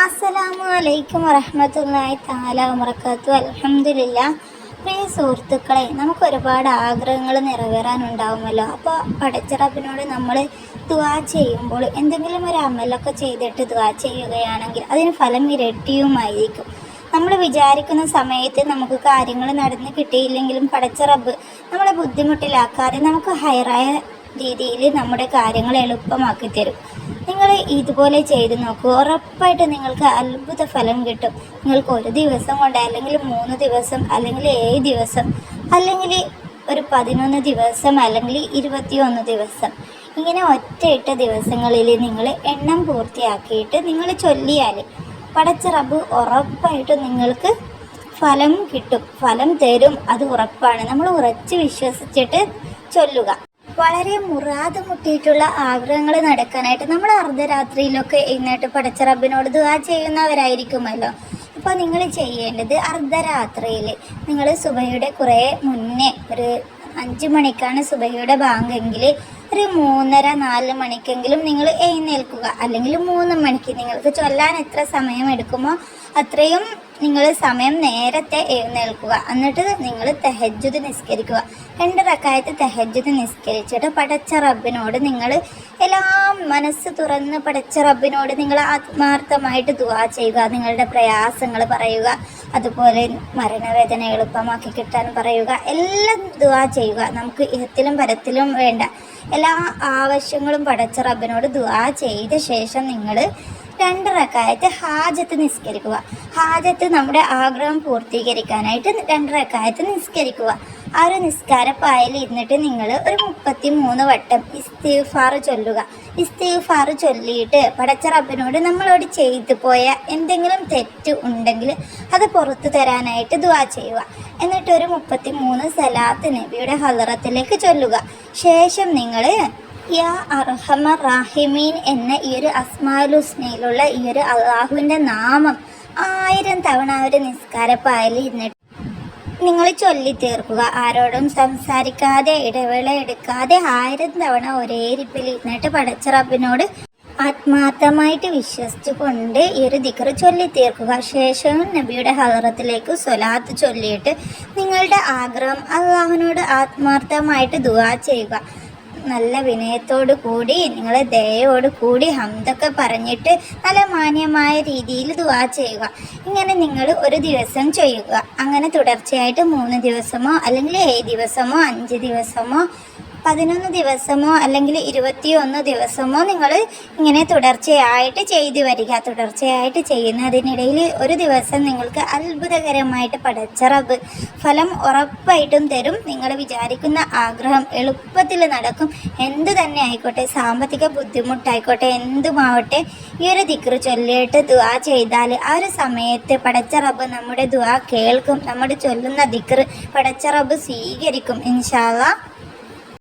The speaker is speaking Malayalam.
അസ്സലാമു അലൈക്കും വറഹ്മത്തുള്ളാഹി തആല വബറകാതുഹു. അൽഹംദുലില്ലാ. പ്രിയ സുഹൃത്തുക്കളെ, നമുക്ക് ഒരുപാട് ആഗ്രഹങ്ങൾ നിറവേറാനുണ്ടാവുമല്ലോ. അപ്പോൾ പടച്ച റബ്ബിനോട് നമ്മൾ ദുആ ചെയ്യുമ്പോൾ എന്തെങ്കിലും ഒരു അമലൊക്കെ ചെയ്തിട്ട് ദുആ ചെയ്യുകയാണെങ്കിൽ അതിന് ഫലം ഇരട്ടിയുമായിരിക്കും. നമ്മൾ വിചാരിക്കുന്ന സമയത്ത് നമുക്ക് കാര്യങ്ങൾ നടന്ന് കിട്ടിയില്ലെങ്കിലും പടച്ച റബ്ബ് നമ്മളെ ബുദ്ധിമുട്ടിലാക്കാതെ നമുക്ക് ഹൈറായ രീതിയിൽ നമ്മുടെ കാര്യങ്ങൾ എളുപ്പമാക്കി തരും. നിങ്ങൾ ഇതുപോലെ ചെയ്ത് നോക്കൂ, ഉറപ്പായിട്ട് നിങ്ങൾക്ക് അത്ഭുത ഫലം കിട്ടും. നിങ്ങൾക്ക് ഒരു ദിവസം കൊണ്ട്, അല്ലെങ്കിൽ 3 ദിവസം, അല്ലെങ്കിൽ 7 ദിവസം, അല്ലെങ്കിൽ ഒരു 11 ദിവസം, അല്ലെങ്കിൽ 21 ദിവസം, ഇങ്ങനെ ഒറ്റയിട്ട ദിവസങ്ങളിൽ നിങ്ങൾ എണ്ണം പൂർത്തിയാക്കിയിട്ട് നിങ്ങൾ ചൊല്ലിയാൽ പടച്ച റബ്ബ് ഉറപ്പായിട്ടും നിങ്ങൾക്ക് ഫലം കിട്ടും, ഫലം തരും. അത് ഉറപ്പാണ്. നമ്മൾ ഉറച്ച് വിശ്വസിച്ചിട്ട് ചൊല്ലുക. വളരെ മുറാദ് മുട്ടിയിട്ടുള്ള ആഗ്രഹങ്ങൾ നടക്കാനായിട്ട് നമ്മൾ അർദ്ധരാത്രിയിലൊക്കെ എഴുന്നേറ്റ് പടച്ച റബ്ബിനോട് ദുആ ചെയ്യുന്നവരായിരിക്കുമല്ലോ. അപ്പോൾ നിങ്ങൾ ചെയ്യേണ്ടത് അർദ്ധരാത്രിയിൽ നിങ്ങൾ സുബഹിയുടെ കുറേ മുന്നേ, ഒരു 5 മണിക്കാണ് സുബഹിയുടെ ബാങ്കെങ്കിൽ ഒരു 3:30-4 മണിക്കെങ്കിലും നിങ്ങൾ എഴുന്നേൽക്കുക. അല്ലെങ്കിൽ 3 മണിക്ക് നിങ്ങൾക്ക് ചൊല്ലാൻ എത്ര സമയം എടുക്കുമോ അത്രയും നിങ്ങൾ സമയം നേരത്തെ എഴുന്നേൽക്കുക. എന്നിട്ട് നിങ്ങൾ തഹജ്ജുദ് നിസ്കരിക്കുക. 2 റക്അത്ത് തഹജ്ജുദ് നിസ്കരിച്ചിട്ട് പടച്ച റബ്ബിനോട് നിങ്ങൾ എല്ലാം മനസ്സ് തുറന്ന് പടച്ച റബ്ബിനോട് നിങ്ങൾ ആത്മാർത്ഥമായിട്ട് ദുആ ചെയ്യുക. നിങ്ങളുടെ പ്രയാസങ്ങൾ പറയുക, അതുപോലെ മരണവേദന എളുപ്പമാക്കി കിട്ടാൻ പറയുക. എല്ലാം ദുആ ചെയ്യുക. നമുക്ക് ഇഹത്തിലും പരത്തിലും വേണ്ട എല്ലാ ആവശ്യങ്ങളും പടച്ച റബ്ബിനോട് ദുആ ചെയ്ത ശേഷം നിങ്ങൾ 2 റക്അത്ത് ഹാജത്ത് നിസ്കരിക്കുക. ഹാജത്ത് നമ്മുടെ ആഗ്രഹം പൂർത്തീകരിക്കാനായിട്ട് 2 റക്അത്ത് നിസ്കരിക്കുക. ആ ഒരു നിസ്കാരപ്പായയിൽ ഇരുന്നിട്ട് നിങ്ങൾ ഒരു 33 വട്ടം ഇസ്തിഗ്ഫാർ ചൊല്ലുക. ഇസ്തിഗ്ഫാർ ചൊല്ലിയിട്ട് പടച്ച റബ്ബിനോട് നമ്മളോട് ചെയ്തു പോയ എന്തെങ്കിലും തെറ്റ് ഉണ്ടെങ്കിൽ അത് പുറത്തു തരാനായിട്ട് ദുആ ചെയ്യുക. എന്നിട്ട് ഒരു 33 സലാത്ത് നബിയുടെ ഹളറത്തിലേക്ക് ചൊല്ലുക. ശേഷം നിങ്ങൾ യാ അർഹമർ റാഹിമീൻ എന്ന ഈ ഒരു അസ്മാഉൽ ഹുസ്നയിലുള്ള ഈ ഒരു അള്ളാഹുവിൻ്റെ നാമം 1000 തവണ ആ ഒരു നിസ്കാരപ്പായയിൽ ഇരുന്നിട്ട് നിങ്ങൾ ചൊല്ലി തീർക്കുക. ആരോടും സംസാരിക്കാതെ, ഇടവേള എടുക്കാതെ 1000 തവണ ഒരേ ഇരിപ്പിൽ ഇരുന്നിട്ട് പടച്ച റബ്ബിനോട് ആത്മാർത്ഥമായിട്ട് വിശ്വസിച്ചുകൊണ്ട് ഈ ഒരു ദിക്ർ ചൊല്ലി തീർക്കുക. ശേഷം നബിയുടെ ഹളറത്തിലേക്ക് സ്വലാത്ത് ചൊല്ലിയിട്ട് നിങ്ങളുടെ ആഗ്രഹം അള്ളാഹുവിനോട് ആത്മാർത്ഥമായിട്ട് ദുആ ചെയ്യുക. നല്ല വിനയത്തോടു കൂടി, നിങ്ങൾ ദയയോട് കൂടി ഹംദൊക്കെ പറഞ്ഞിട്ട് നല്ല മാന്യമായ രീതിയിൽ ദുആ ചെയ്യുക. ഇങ്ങനെ നിങ്ങൾ ഒരു ദിവസം ചെയ്യുക. അങ്ങനെ തുടർച്ചയായിട്ട് 3 ദിവസമോ, അല്ലെങ്കിൽ 7 ദിവസമോ, 5 ദിവസമോ, 11 ദിവസമോ, അല്ലെങ്കിൽ 21 ദിവസമോ നിങ്ങൾ ഇങ്ങനെ തുടർച്ചയായിട്ട് ചെയ്തു വരിക. തുടർച്ചയായിട്ട് ചെയ്യുന്നതിനിടയിൽ ഒരു ദിവസം നിങ്ങൾക്ക് അത്ഭുതകരമായിട്ട് പടച്ച റബ്ബ് ഫലം ഉറപ്പായിട്ടും തരും. നിങ്ങൾ വിചാരിക്കുന്ന ആഗ്രഹം എളുപ്പത്തിൽ നടക്കും. എന്തു തന്നെ ആയിക്കോട്ടെ, സാമ്പത്തിക ബുദ്ധിമുട്ടായിക്കോട്ടെ, എന്തുമാവട്ടെ, ഈ ഒരു ദിക്ർ ചൊല്ലിയിട്ട് ദുആ ചെയ്താൽ ആ ഒരു സമയത്ത് പടച്ച റബ്ബ് നമ്മുടെ ദുആ കേൾക്കും. നമ്മുടെ ചൊല്ലുന്ന ദിക്ർ പടച്ച റബ്ബ് സ്വീകരിക്കും ഇൻഷാ അല്ലാഹ്.